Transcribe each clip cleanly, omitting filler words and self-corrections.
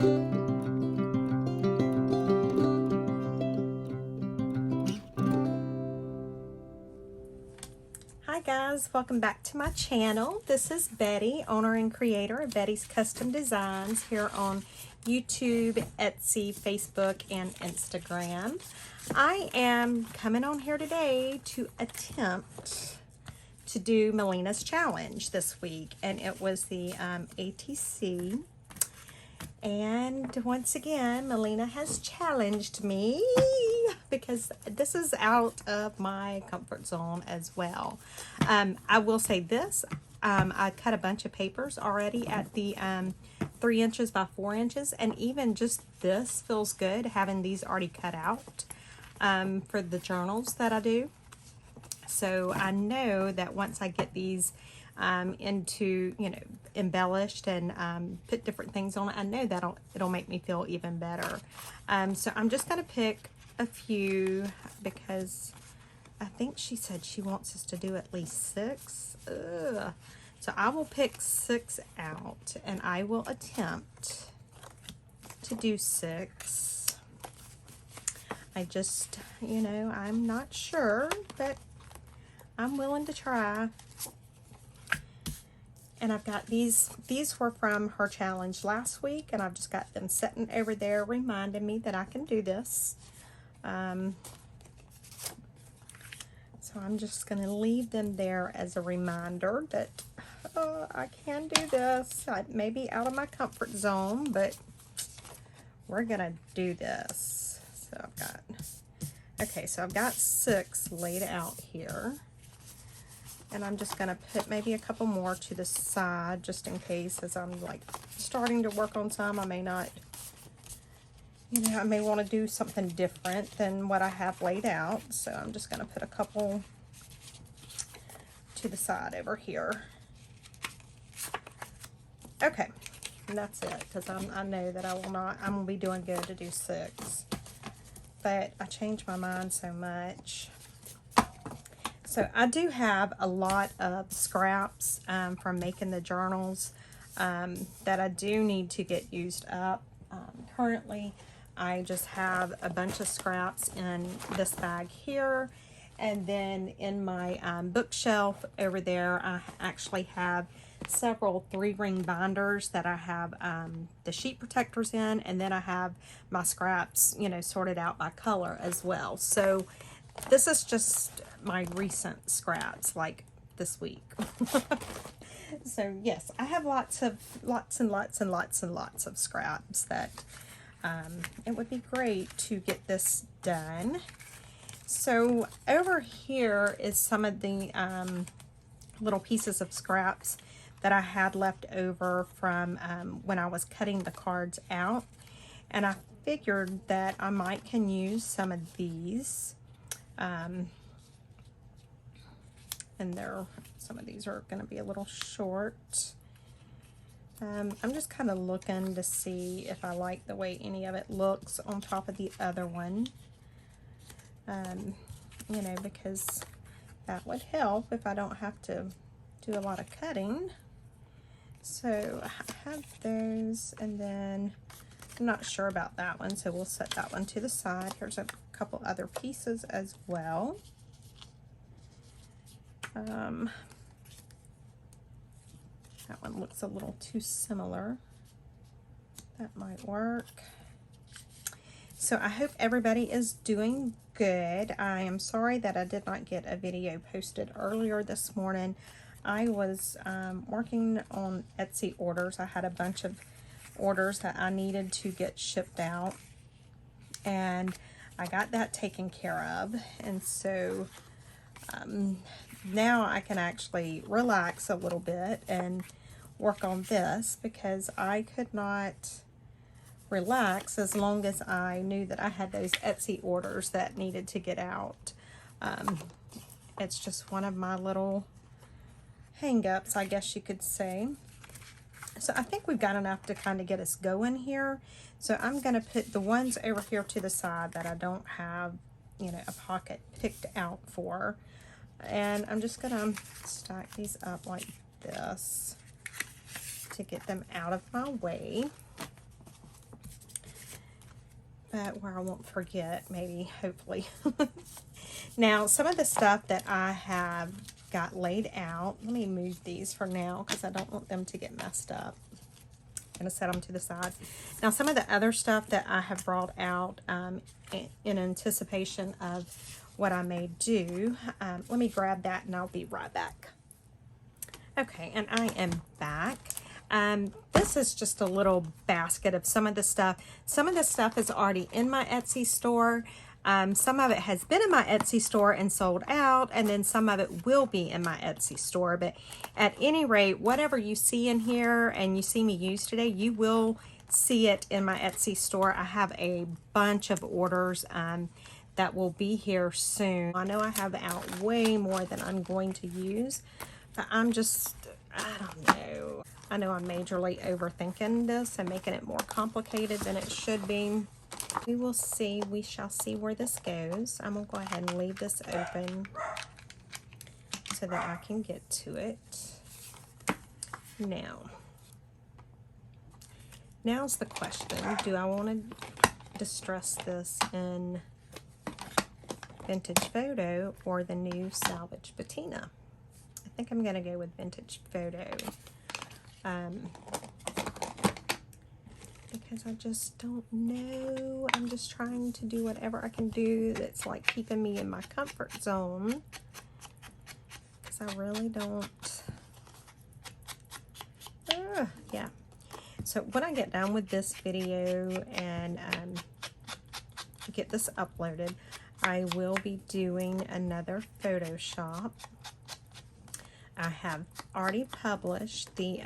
Hi guys, welcome back to my channel. This is Betty, owner and creator of Betty's Custom Designs here on YouTube, Etsy, Facebook, and Instagram. I am coming on here today to attempt to do Melina's challenge this week, and it was the ATC. And once again, Melina has challenged me because this is out of my comfort zone as well. I will say this, I cut a bunch of papers already at the 3 inches by 4 inches, and even just this feels good having these already cut out for the journals that I do. So I know that once I get these into, you know, embellished and put different things on it, I know that it'll make me feel even better. So I'm just going to pick a few because I think she said she wants us to do at least 6. Ugh. So I will pick 6 out, and I will attempt to do 6. I just, you know, I'm not sure, but I'm willing to try. And I've got these were from her challenge last week, and I've just got them sitting over there reminding me that I can do this. So I'm just going to leave them there as a reminder that I can do this. I may be out of my comfort zone, but we're going to do this. So I've got 6 laid out here. And I'm just going to put maybe a couple more to the side just in case, as I'm like starting to work on some. I may not, you know, I may want to do something different than what I have laid out. So I'm just going to put a couple to the side over here. Okay, and that's it, because I know that I'm going to be doing good to do 6. But I changed my mind so much. So I do have a lot of scraps from making the journals that I do need to get used up. Currently, I just have a bunch of scraps in this bag here. And then in my bookshelf over there, I actually have several 3-ring binders that I have the sheet protectors in. And then I have my scraps, you know, sorted out by color as well. So this is just my recent scraps, like this week. So yes, I have lots and lots of scraps that it would be great to get this done. So over here is some of the little pieces of scraps that I had left over from when I was cutting the cards out, and I figured that I might can use some of these. And some of these are going to be a little short. I'm just kind of looking to see if I like the way any of it looks on top of the other one. You know, because that would help if I don't have to do a lot of cutting. So I have those, and then I'm not sure about that one, so we'll set that one to the side. Here's a couple other pieces as well. That one looks a little too similar. That might work. So I hope everybody is doing good. I am sorry that I did not get a video posted earlier this morning. I was working on Etsy orders. I had a bunch of orders that I needed to get shipped out, and I got that taken care of. And so now I can actually relax a little bit and work on this, because I could not relax as long as I knew that I had those Etsy orders that needed to get out. It's just one of my little hang-ups, I guess you could say. So I think we've got enough to kind of get us going here. So I'm going to put the ones over here to the side that I don't have, you know, a pocket picked out for. And I'm just going to stack these up like this to get them out of my way. but where I won't forget, maybe, hopefully. Now, some of the stuff that I have got laid out, let me move these for now because I don't want them to get messed up. I'm going to set them to the side. Now, some of the other stuff that I have brought out in anticipation of what I may do, let me grab that and I'll be right back. Okay, and I am back. This is just a little basket of some of the stuff. Some of the stuff is already in my Etsy store. Some of it has been in my Etsy store and sold out, and then some of it will be in my Etsy store. But at any rate, whatever you see in here and you see me use today, you will see it in my Etsy store. I have a bunch of orders that will be here soon. I know I have out way more than I'm going to use, but I don't know. I know I'm majorly overthinking this and making it more complicated than it should be. We will see. We shall see where this goes. I'm going to go ahead and leave this open so that I can get to it. Now's the question. Do I want to distress this in Vintage Photo or the new Salvage Patina? I think I'm going to go with Vintage Photo. Because I just don't know. I'm just trying to do whatever I can do that's like keeping me in my comfort zone. Because I really don't. Yeah. So when I get done with this video and get this uploaded, I will be doing another Photoshop. I have already published the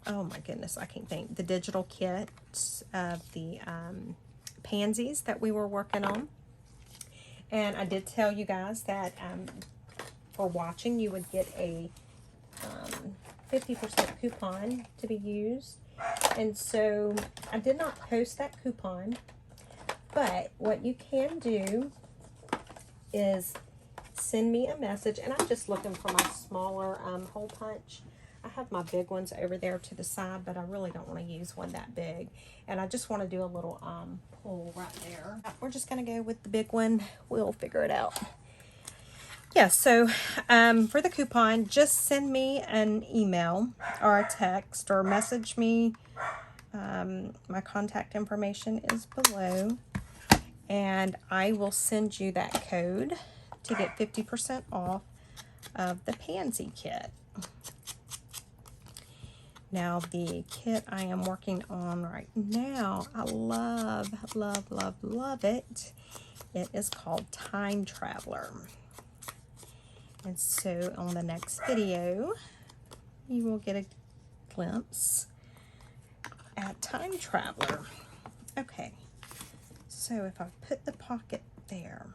oh my goodness, I can't think. The digital kits of the pansies that we were working on. And I did tell you guys that for watching, you would get a 50% coupon to be used. And so I did not post that coupon. But what you can do is send me a message. And I'm just looking for my smaller hole punch. I have my big ones over there to the side, but I really don't want to use one that big. And I just want to do a little pull right there. We're just going to go with the big one. We'll figure it out. Yeah, so for the coupon, just send me an email or a text or message me. My contact information is below. And I will send you that code to get 50% off of the pansy kit. Now, the kit I am working on right now, I love, love, love, love it. It is called Time Traveler. And so on the next video, you will get a glimpse at Time Traveler. Okay, so if I put the pocket there,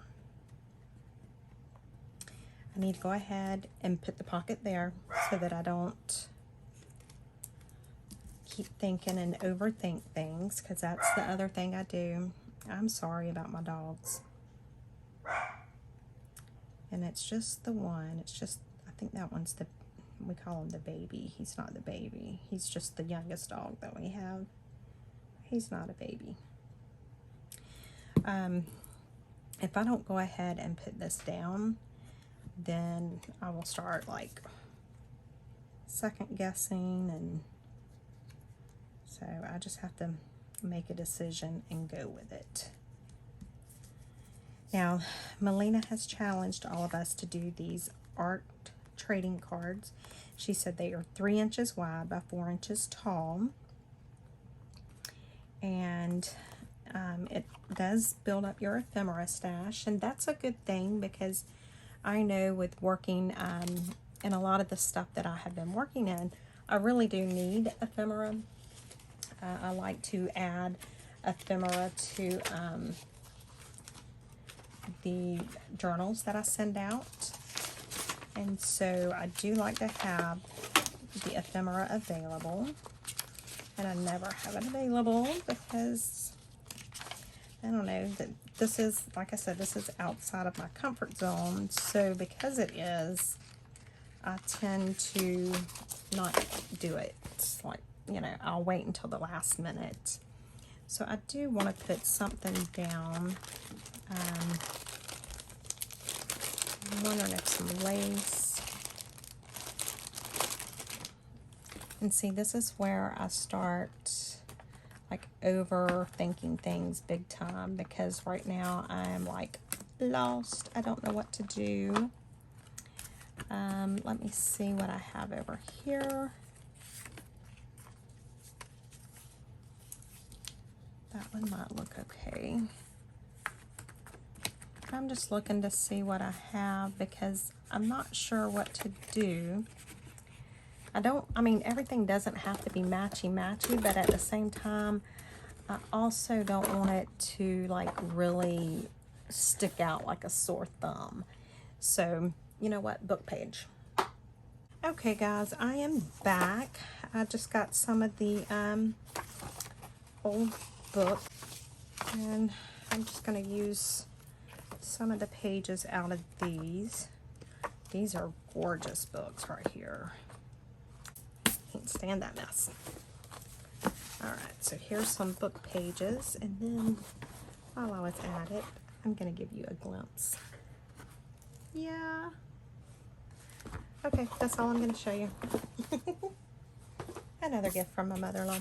I need to go ahead and put the pocket there so that I don't keep thinking and overthink things, because that's the other thing I do. I'm sorry about my dogs. And it's just the one. It's just, I think that one's the, we call him the baby. He's not the baby. He's just the youngest dog that we have. He's not a baby. If I don't go ahead and put this down, then I will start like second guessing, and so I just have to make a decision and go with it. Now, Melina has challenged all of us to do these art trading cards. She said they are 3 inches wide by 4 inches tall. And it does build up your ephemera stash. And that's a good thing, because I know with working in a lot of the stuff that I have been working in, I really do need ephemera. I like to add ephemera to the journals that I send out. And so I do like to have the ephemera available. And I never have it available because, I don't know, that this is, like I said, this is outside of my comfort zone. So because it is, I tend to not do it. It's like you know, I'll wait until the last minute. So I do want to put something down. I'm wondering if some lace. And see, this is where I start like overthinking things big time, because right now I'm like lost. I don't know what to do. Let me see what I have over here. That one might look okay. I'm just looking to see what I have because I'm not sure what to do. I mean, everything doesn't have to be matchy-matchy, but at the same time, I also don't want it to like really stick out like a sore thumb. So, you know what, book page. Okay guys, I am back. I just got some of the old book, and I'm just going to use some of the pages out of these. These are gorgeous books right here. Can't stand that mess. Alright, so here's some book pages, and then while I was at it, I'm going to give you a glimpse. Yeah. Okay, that's all I'm going to show you. Another gift from my mother-in-law.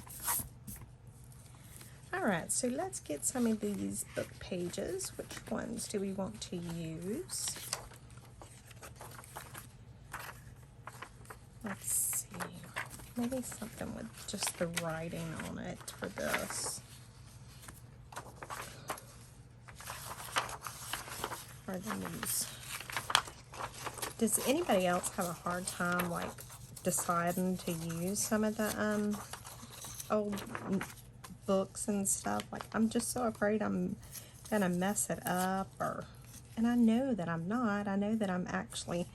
Alright, so let's get some of these book pages. Which ones do we want to use? Let's see. Maybe something with just the writing on it for this. Or these. Does anybody else have a hard time like deciding to use some of the old books and stuff? Like, I'm just so afraid I'm gonna mess it up, and I know that I'm not. I know that I'm actually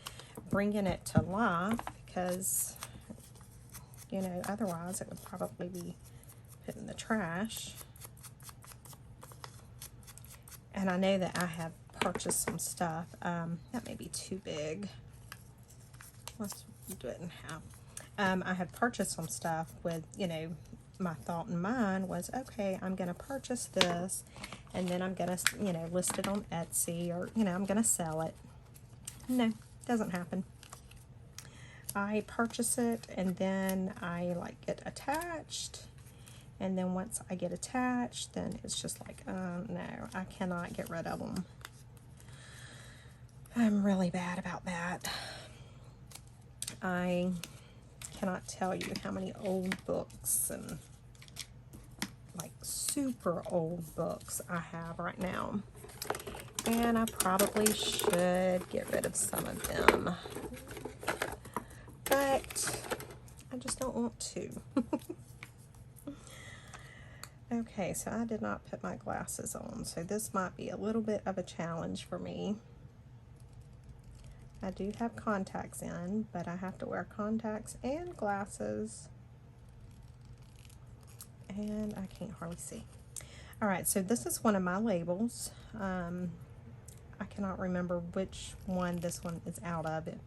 bringing it to life, because you know, otherwise it would probably be put in the trash. And I know that I have purchased some stuff. That may be too big. Let's do it in half. I have purchased some stuff with, you know, my thought in mind was, okay, I'm going to purchase this, and then I'm going to, you know, list it on Etsy, or, you know, I'm going to sell it. No, doesn't happen. I purchase it, and then I like get attached, and then once I get attached, then it's just like, no, I cannot get rid of them. I'm really bad about that. I cannot tell you how many old books and like super old books I have right now, and I probably should get rid of some of them, but I just don't want to. Okay, so I did not put my glasses on, so this might be a little bit of a challenge for me. I do have contacts in, but I have to wear contacts and glasses, and I can't hardly see. Alright, so this is one of my labels. I cannot remember which one this one is out of it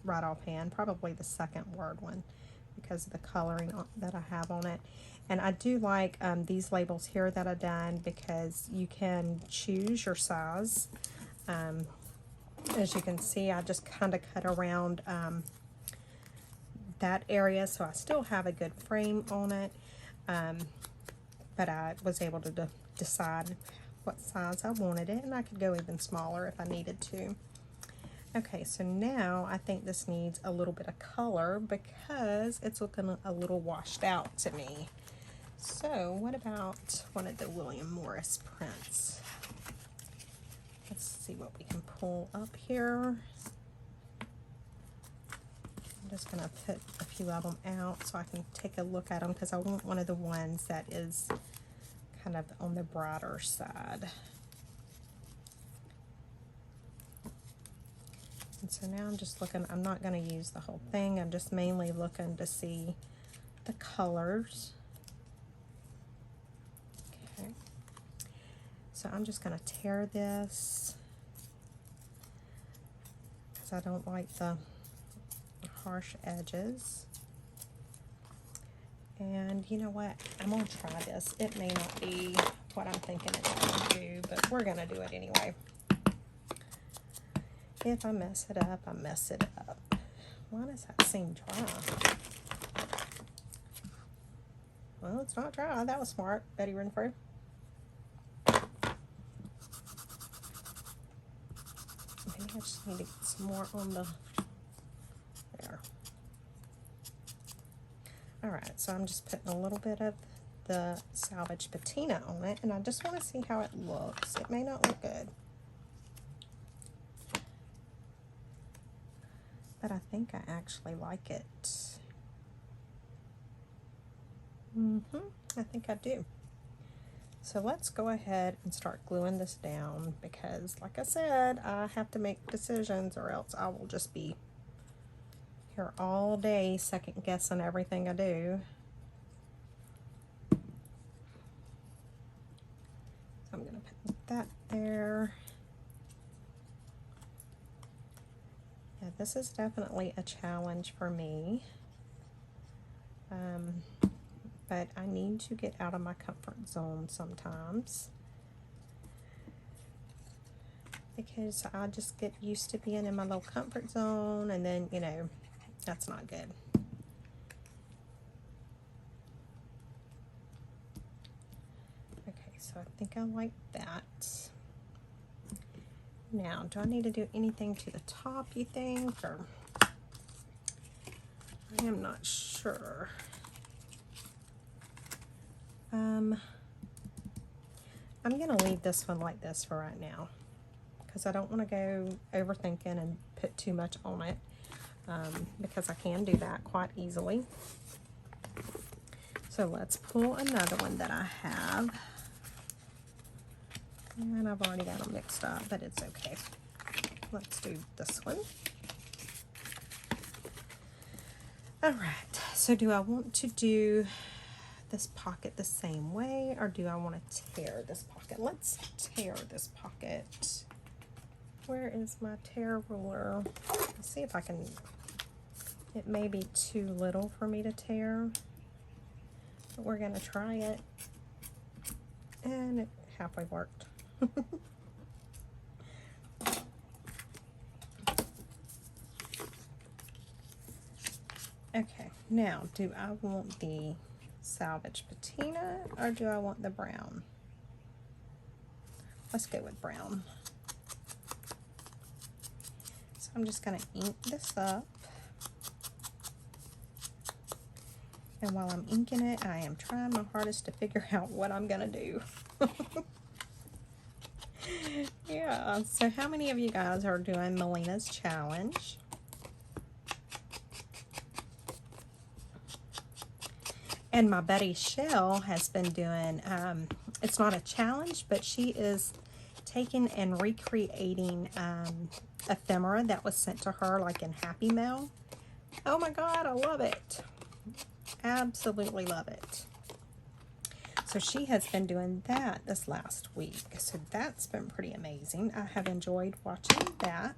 right offhand. Probably the second word one, because of the coloring that I have on it. And I do like these labels here that I've done, because you can choose your size. As you can see, I just kind of cut around that area, so I still have a good frame on it. But I was able to decide what size I wanted it, and I could go even smaller if I needed to. Okay, so now I think this needs a little bit of color, because it's looking a little washed out to me. So what about one of the William Morris prints? Let's see what we can pull up here. I'm just going to put a few of them out so I can take a look at them, because I want one of the ones that is kind of on the brighter side. And so now I'm just looking, I'm not going to use the whole thing, I'm just mainly looking to see the colors. Okay. So I'm just going to tear this, because I don't like the harsh edges. And you know what? I'm going to try this. It may not be what I'm thinking it's going to do, but we're going to do it anyway. If I mess it up, I mess it up. Why does that seem dry? Well, it's not dry. That was smart, Betty Renfrew. Maybe I just need to get some more on the... there. Alright, so I'm just putting a little bit of the salvage patina on it, and I just want to see how it looks. It may not look good, but I think I actually like it. I think I do. So let's go ahead and start gluing this down, because like I said, I have to make decisions or else I will just be here all day second guessing everything I do. So I'm going to put that there. Yeah, this is definitely a challenge for me. But I need to get out of my comfort zone sometimes, because I just get used to being in my little comfort zone, and then, you know, that's not good. Okay, so I think I like that. Now, do I need to do anything to the top, you think, or I am not sure. I'm going to leave this one like this for right now, because I don't want to go overthinking and put too much on it, because I can do that quite easily. So let's pull another one that I have. And I've already got them mixed up, but it's okay. Let's do this one. Alright, so do I want to do this pocket the same way, or do I want to tear this pocket? Let's tear this pocket. Where is my tear ruler? Let's see if I can. It may be too little for me to tear, but we're going to try it. And it halfway worked. Okay, now do I want the salvage patina, or do I want the brown? Let's go with brown. So I'm just going to ink this up. And while I'm inking it, I am trying my hardest to figure out what I'm going to do. Yeah, so how many of you guys are doing Melina's challenge? And my buddy Chelle has been doing, it's not a challenge, but she is taking and recreating ephemera that was sent to her like in Happy Mail. Oh my God, I love it. Absolutely love it. So she has been doing that this last week. So that's been pretty amazing. I have enjoyed watching that.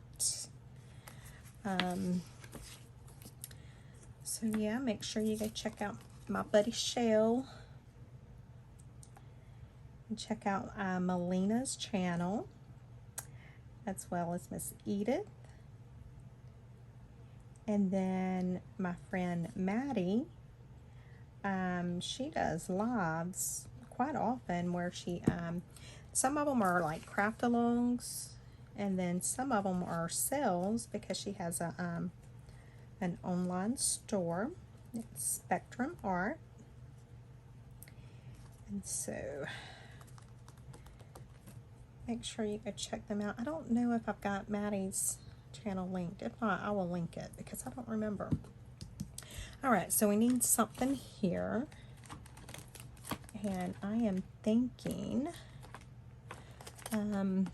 So yeah, make sure you go check out my buddy Chelle. And check out Melina's channel, as well as Miss Edith. And then my friend Madi. She does lives quite often where she, some of them are like craft-alongs, and then some of them are sales, because she has a, an online store. It's Spectrum Art. And so make sure you go check them out. I don't know if I've got Maddie's channel linked. If not, I will link it, because I don't remember. Alright, so we need something here. And I am thinking, I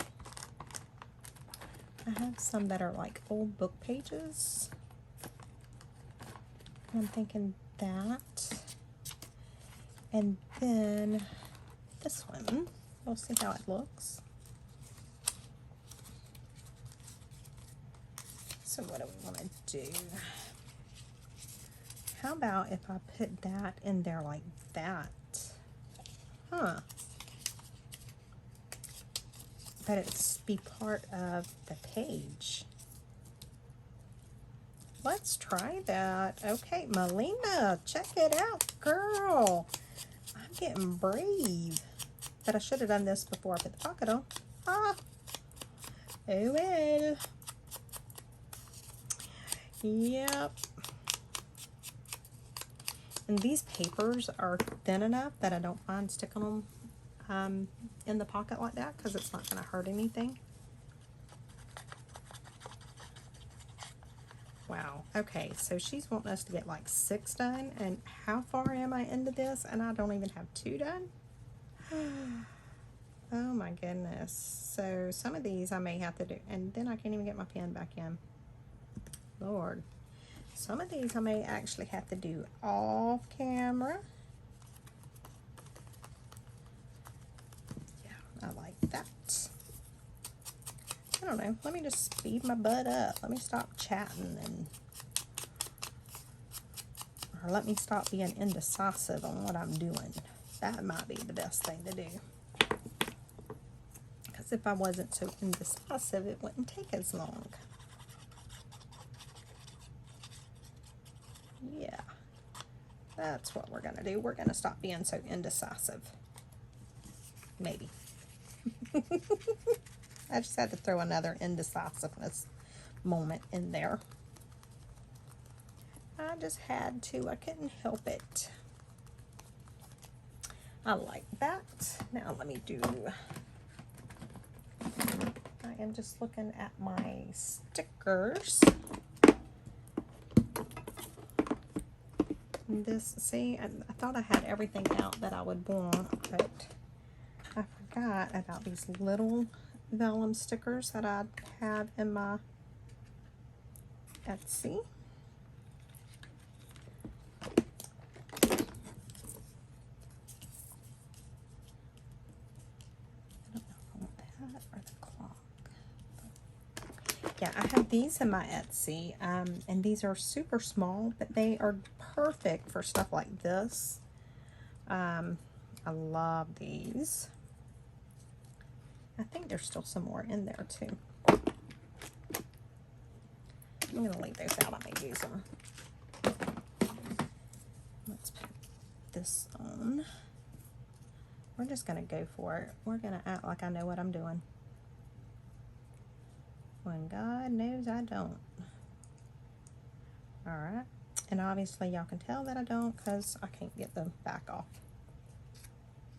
have some that are like old book pages. I'm thinking that. And then this one. We'll see how it looks. So what do we want to do? how about if I put that in there like that? Huh. But it's be part of the page. Let's try that. Okay, Melina, check it out, girl. I'm getting brave. But I should have done this before I put the pocket on. Ah. Oh well. Yep. And these papers are thin enough that I don't mind sticking them in the pocket like that because it's not going to hurt anything. Wow. Okay, so she's wanting us to get like 6 done, and how far am I into this? And I don't even have 2 done? Oh my goodness. So some of these I may have to do, and then I can't even get my pen back in. Lord. Some of these I may actually have to do off camera. Yeah, I like that. I don't know. Let me just speed my butt up. Let me stop chatting or let me stop being indecisive on what I'm doing. That might be the best thing to do. Because if I wasn't so indecisive, it wouldn't take as long. Yeah, that's what we're gonna do. We're gonna stop being so indecisive. Maybe. I just had to throw another indecisiveness moment in there. I just had to. I couldn't help it. I like that. Now let me do. I am just looking at my stickers. This, see, I thought I had everything out that I would want, but I forgot about these little vellum stickers that I have in my Etsy. I don't know if I want that or the clock. Yeah, I have these in my Etsy, and these are super small, but they are perfect for stuff like this. I love these. I think there's still some more in there too. I'm going to leave those out. I may use them. Let's put this on. We're just going to go for it. We're going to act like I know what I'm doing. When God knows I don't. Alright. And obviously y'all can tell that I don't because I can't get the back off.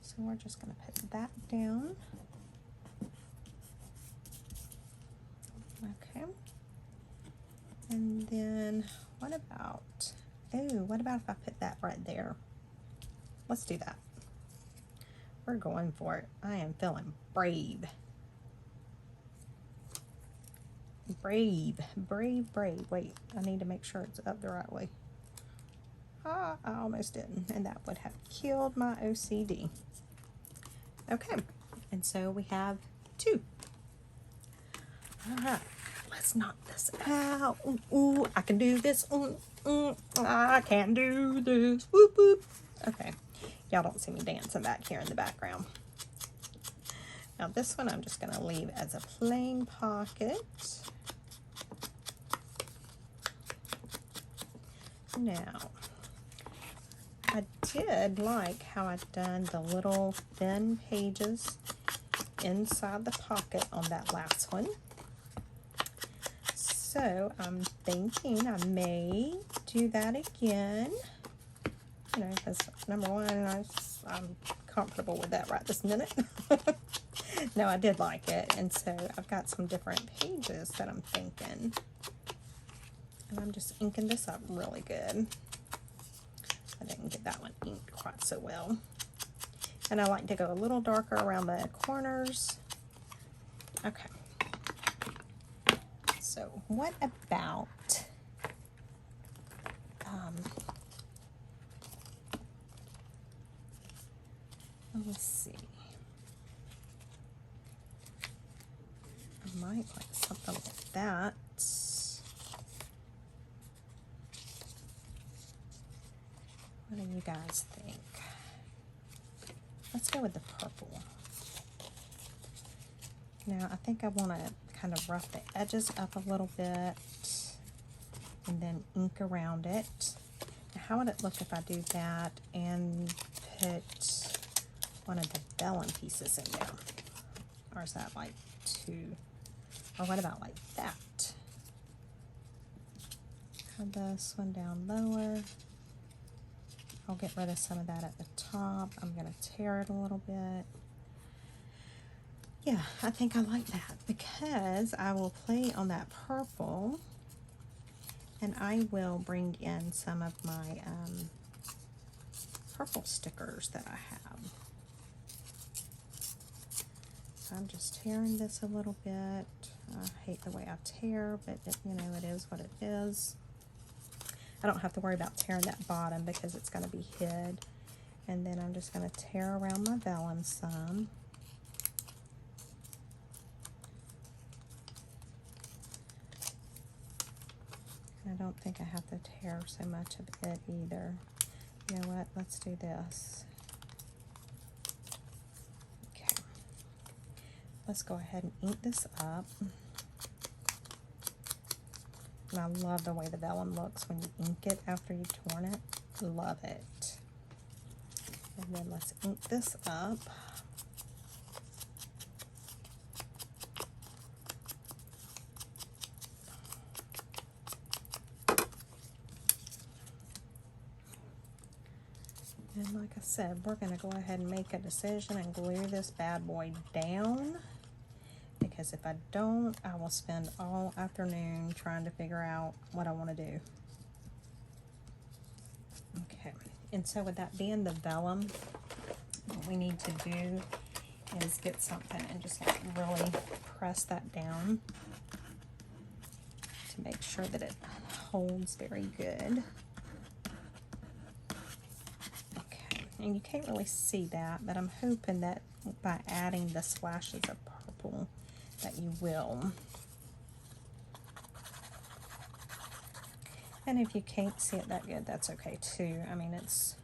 So we're just going to put that down. Okay. And then what about, what about if I put that right there? Let's do that. We're going for it. I am feeling brave. Brave, brave, brave. Wait, I need to make sure it's up the right way. Ah, I almost didn't, and that would have killed my OCD. Okay, and so we have 2. All right, let's knock this out. Ooh, ooh, I can do this. I can do this. Whoop, whoop. Okay, y'all don't see me dancing back here in the background. Now this one I'm just going to leave as a plain pocket. Now, I did like how I've done the little thin pages inside the pocket on that last one. So I'm thinking I may do that again. You know, because number one, I'm comfortable with that right this minute. No, I did like it, and so I've got some different pages that I'm thinking. And I'm just inking this up really good. I didn't get that one inked quite so well. And I like to go a little darker around the corners. Okay. So what about, let me see. I might like something like that. What do you guys think? Let's go with the purple. Now, I think I want to kind of rough the edges up a little bit and then ink around it. Now, how would it look if I do that and put one of the vellum pieces in there? Or is that like too, or what about like that? Have this one down lower. I'll get rid of some of that at the top. I'm going to tear it a little bit. Yeah, I think I like that because I will play on that purple and I will bring in some of my purple stickers that I have. So I'm just tearing this a little bit. I hate the way I tear, but you know, it is what it is. I don't have to worry about tearing that bottom because it's going to be hid. And then I'm just going to tear around my vellum some. I don't think I have to tear so much of it either. You know what? Let's do this. Okay. Let's go ahead and ink this up. And I love the way the vellum looks when you ink it after you've torn it. Love it. And then let's ink this up. And like I said, we're going to go ahead and make a decision and glue this bad boy down. Because if I don't, I will spend all afternoon trying to figure out what I want to do. Okay, and so with that being the vellum, what we need to do is get something and just like really press that down to make sure that it holds very good. Okay, and you can't really see that, but I'm hoping that by adding the splashes of purple that you will. And if you can't see it that good, that's okay too. I mean, it's,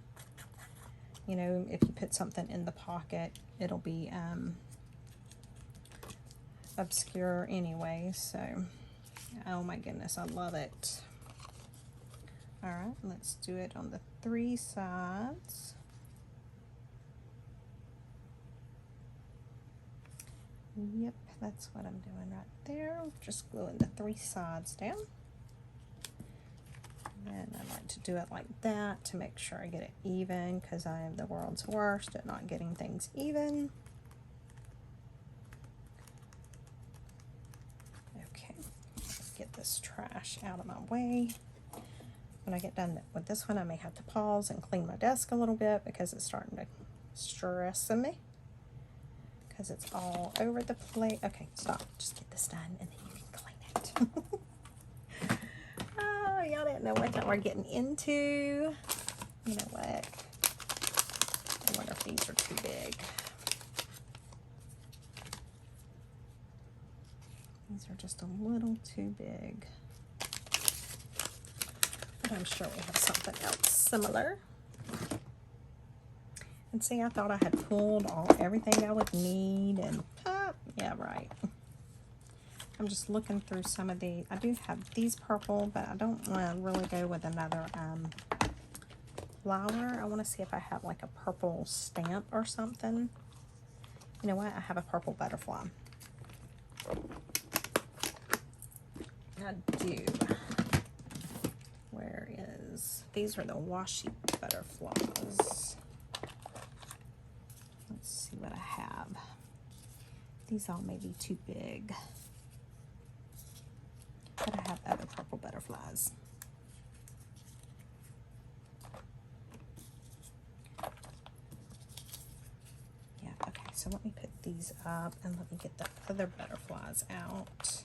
you know, if you put something in the pocket, it'll be obscure anyway. So, oh my goodness, I love it. All right, let's do it on the 3 sides. Yep, that's what I'm doing right there. Just gluing the 3 sides down. And I like to do it like that to make sure I get it even, because I am the world's worst at not getting things even. Okay, let's get this trash out of my way. When I get done with this one, I may have to pause and clean my desk a little bit because it's starting to stress me. Because it's all over the place. Okay, stop. Just get this done and then you can clean it. Oh, y'all didn't know what we're getting into. You know what? I wonder if these are too big. These are just a little too big. But I'm sure we have something else similar. And see, I thought I had pulled everything I would need, and yeah, right. I'm just looking through some of the, I do have these purple, but I don't want to really go with another flower. I want to see if I have like a purple stamp or something. You know what? I have a purple butterfly. I do. Where is, these are the washi butterflies. Let's see what I have. These all may be too big. But I have other purple butterflies. Yeah, okay, so let me put these up and let me get the other butterflies out.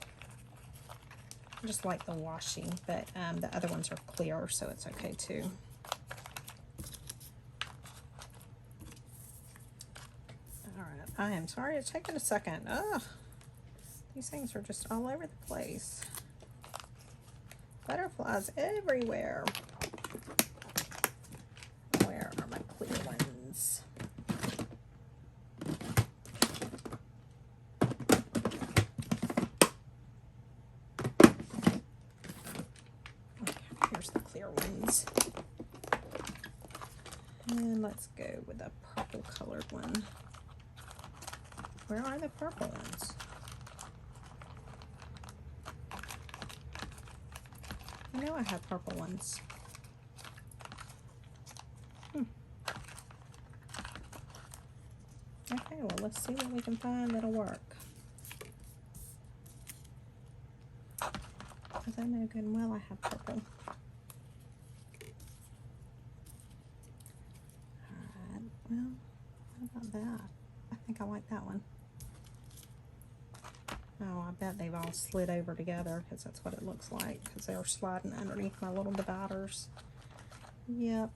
I just like the washi, but the other ones are clear, so it's okay too. Alright, I am sorry it's taking a second. Ugh, these things are just all over the place. Butterflies everywhere. And let's go with a purple colored one. Where are the purple ones? I know I have purple ones. Okay, well, let's see what we can find that'll work. Because I know good and well I have purple. Alright, well, how about that? I think I like that one. Oh, I bet they've all slid over together because that's what it looks like, because they're sliding underneath my little dividers. Yep.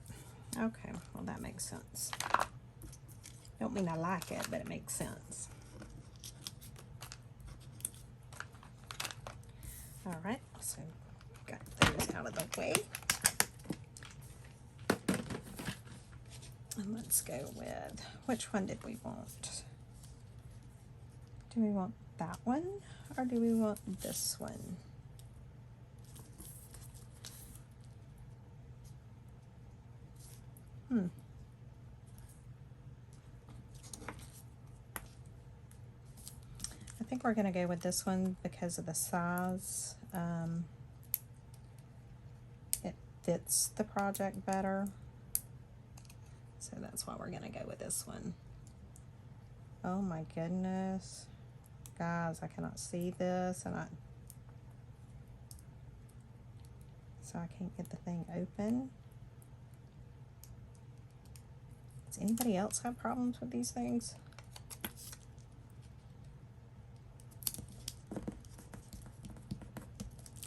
Okay, well, that makes sense. Don't mean I like it, but it makes sense. All right, so got those out of the way. And let's go with, which one did we want? Do we want that one, or do we want this one? I think we're going to go with this one because of the size. It fits the project better. So that's why we're going to go with this one. Oh my goodness. Guys, I cannot see this, and so I can't get the thing open. Does anybody else have problems with these things?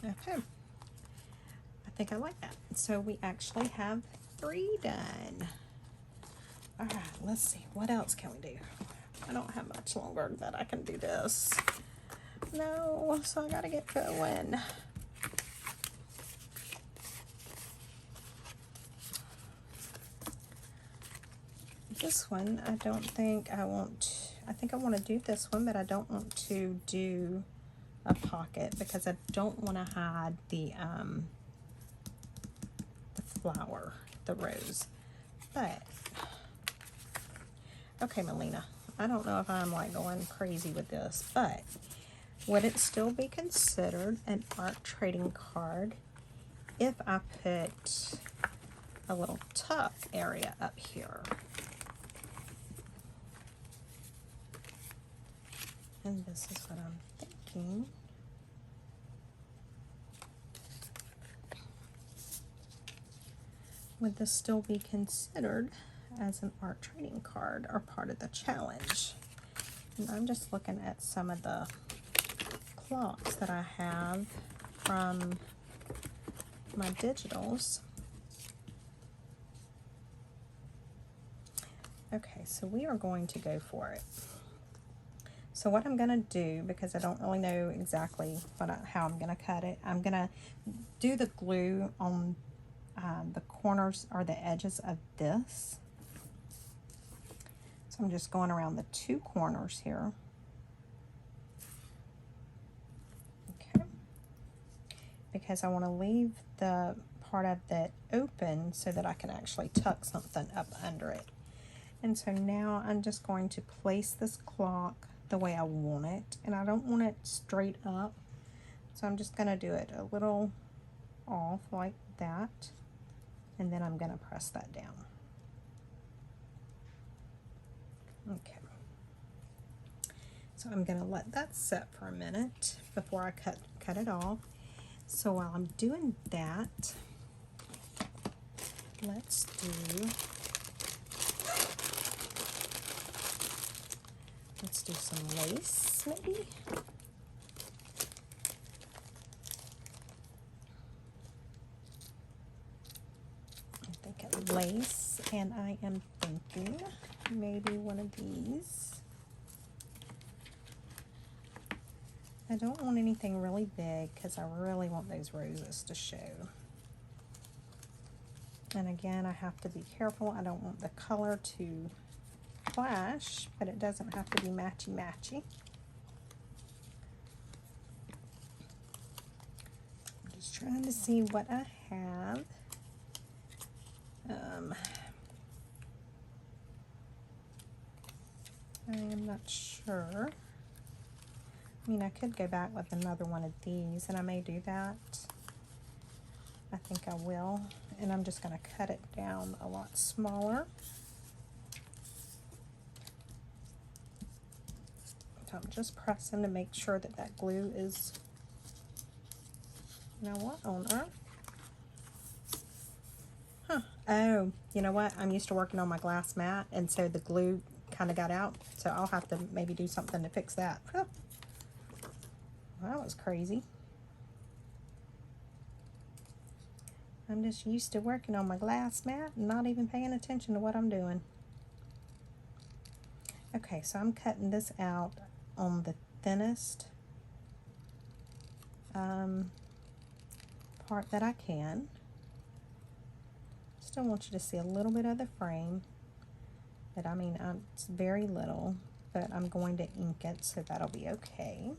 Okay, I think I like that. So we actually have 3 done. All right, let's see, what else can we do? I don't have much longer that I can do this. No, so I gotta get going. This one, I don't think I want, I think I want to do this one, but I don't want to do a pocket because I don't want to hide the flower, the rose. But okay, Melina, I don't know if I'm like going crazy with this, but would it still be considered an art trading card if I put a little tuck area up here? And this is what I'm thinking. Would this still be considered as an art trading card or part of the challenge? And I'm just looking at some of the clocks that I have from my digitals. Okay, so we are going to go for it. So what I'm going to do, because I don't really know exactly how I'm going to cut it, I'm going to do the glue on the corners or the edges of this. So I'm just going around the 2 corners here. Okay. Because I want to leave the part of that open so that I can actually tuck something up under it. And so now I'm just going to place this clock the way I want it, and I don't want it straight up, so I'm just going to do it a little off like that, and then I'm going to press that down. Okay, so I'm going to let that set for a minute before I cut it off. So while I'm doing that, let's do some lace, maybe. I'm thinking lace, and I am thinking maybe one of these. I don't want anything really big because I really want those roses to show. And again, I have to be careful. I don't want the color to clash, but it doesn't have to be matchy-matchy. I'm just trying to see what I have. I am not sure. I mean, I could go back with another one of these, and I may do that. I think I will. And I'm just going to cut it down a lot smaller. So I'm just pressing to make sure that that glue is... Now what on earth? Huh. Oh, you know what? I'm used to working on my glass mat, and so the glue kind of got out. So I'll have to maybe do something to fix that. Huh. That was crazy. I'm just used to working on my glass mat and not even paying attention to what I'm doing. Okay, so I'm cutting this out on the thinnest part that I can. Still want you to see a little bit of the frame, but I mean, it's very little, but I'm going to ink it, so that'll be okay.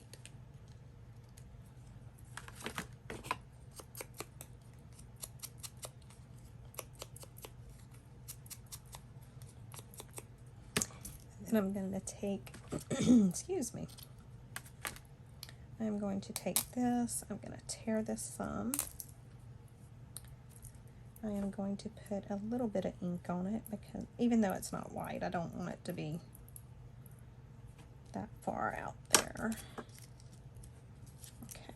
And I'm going to take, excuse me, I'm going to take this, I'm going to tear this some. I am going to put a little bit of ink on it, because even though it's not white, I don't want it to be that far out there. Okay.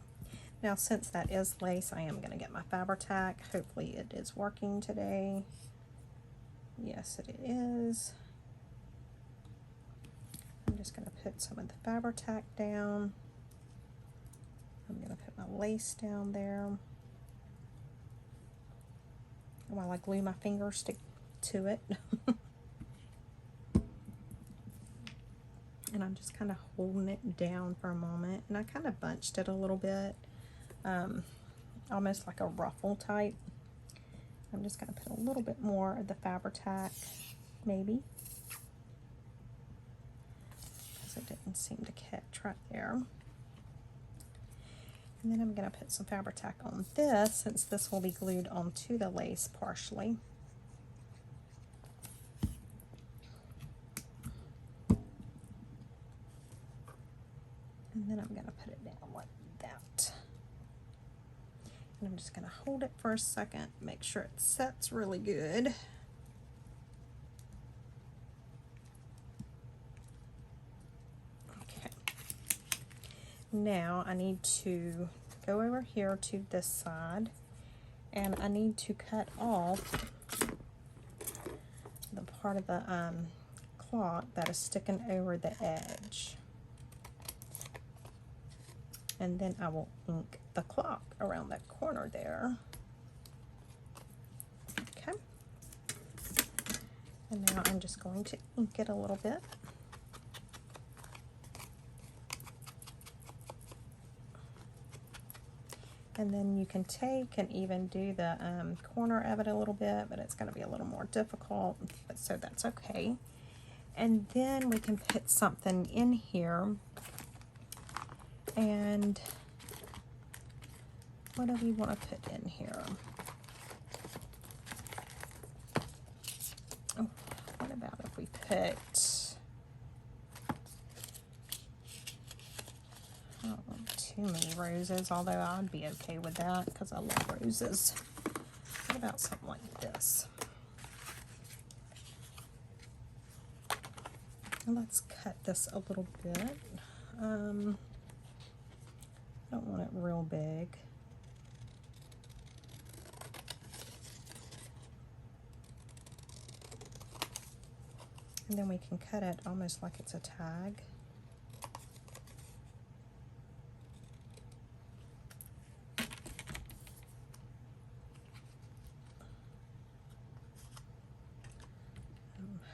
Now, since that is lace, I am going to get my Fabri-Tac. Hopefully it is working today. Yes, it is. I'm just going to put some of the Fabri-Tac down. I'm going to put my lace down there while I glue my fingers to it. And I'm just kind of holding it down for a moment, and I kind of bunched it a little bit, almost like a ruffle type. I'm just going to put a little bit more of the Fabri-Tac, maybe, because it didn't seem to catch right there. And then I'm going to put some Fabri-Tac on this, since this will be glued onto the lace partially. And then I'm going to put it down like that. And I'm just going to hold it for a second, make sure it sets really good. Now I need to go over here to this side, and I need to cut off the part of the cloth that is sticking over the edge, and then I will ink the cloth around that corner there. Okay, and now I'm just going to ink it a little bit. And then you can take and even do the corner of it a little bit, but it's going to be a little more difficult, so that's okay. And then we can put something in here. And what do we want to put in here? Oh, what about if we put... too many roses, although I'd be okay with that because I love roses. What about something like this? Let's cut this a little bit. I don't want it real big. And then we can cut it almost like it's a tag.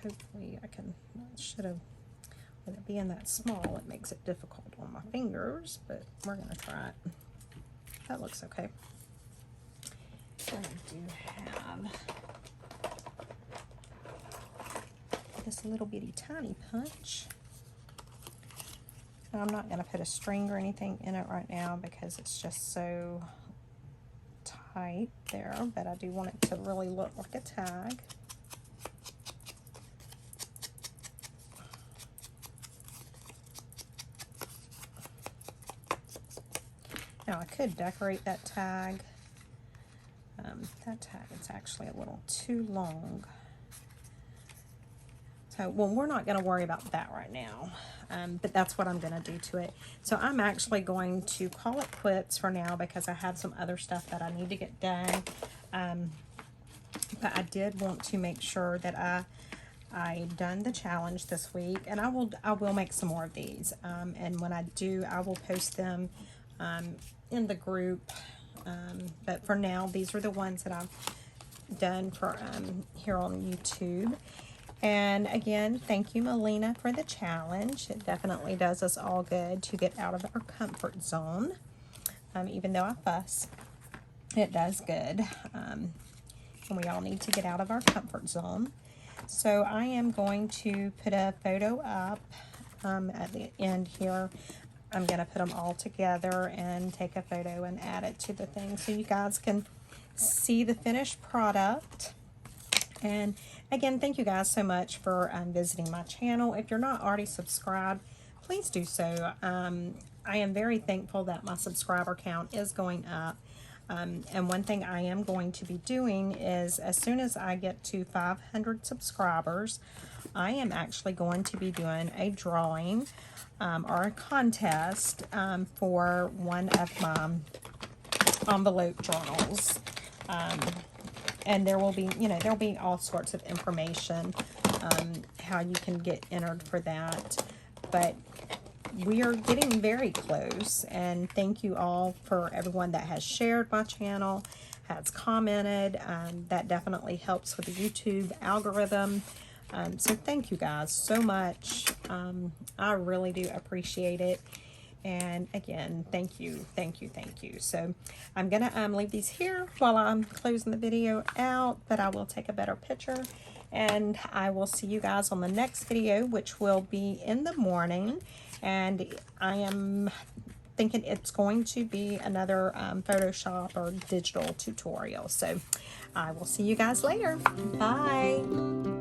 Hopefully I can, should have, with it being that small, it makes it difficult on my fingers, but we're going to try it. That looks okay. I do have this little bitty tiny punch. Now, I'm not going to put a string or anything in it right now because it's just so tight there, but I do want it to really look like a tag. Now I could decorate that tag. That tag is actually a little too long. So, well, we're not going to worry about that right now, but that's what I'm going to do to it. So I'm actually going to call it quits for now because I have some other stuff that I need to get done. But I did want to make sure that I done the challenge this week, and I will make some more of these. And when I do, I will post them in the group. But for now, these are the ones that I've done for here on YouTube. And again, thank you, Melina, for the challenge. It definitely does us all good to get out of our comfort zone. Even though I fuss, it does good. And we all need to get out of our comfort zone. So I am going to put a photo up at the end here. I'm going to put them all together and take a photo and add it to the thing so you guys can see the finished product. And again, thank you guys so much for visiting my channel. If you're not already subscribed, please do so. I am very thankful that my subscriber count is going up. And one thing I am going to be doing is as soon as I get to 500 subscribers, I am actually going to be doing a drawing or a contest for one of my envelope journals. And there will be, there'll be all sorts of information how you can get entered for that. But we are getting very close, and thank you all for everyone that has shared my channel, has commented. That definitely helps with the YouTube algorithm. So thank you guys so much. I really do appreciate it. And again, thank you, thank you, thank you. So I'm going to leave these here while I'm closing the video out, but I will take a better picture. And I will see you guys on the next video, which will be in the morning. And I am thinking it's going to be another Photoshop or digital tutorial. So I will see you guys later. Bye.